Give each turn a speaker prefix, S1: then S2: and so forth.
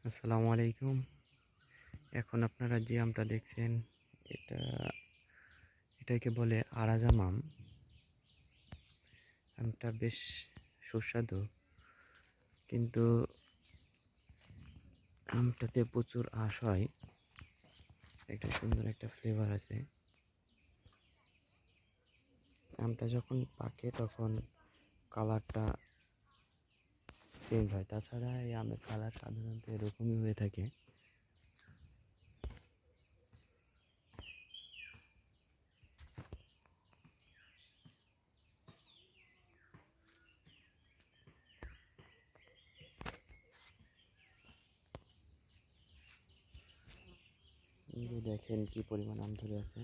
S1: আসসালামু আলাইকুম। এখন আপনারা যে আমটা দেখছেন এটা এটাকে বলে আরাজাম আম। আমটা বেশ সুস্বাদু, কিন্তু আমটাতে প্রচুর আঁশ হয়। একটা সুন্দর একটা ফ্লেভার আছে। আমটা যখন পাকে তখন কালারটা চেঞ্জ হয়। তাছাড়া এই আমের কালার সাধারণত এরকমই হয়ে থাকে। এই যে দেখেন কি পরিমাণ আম ধরে আছে।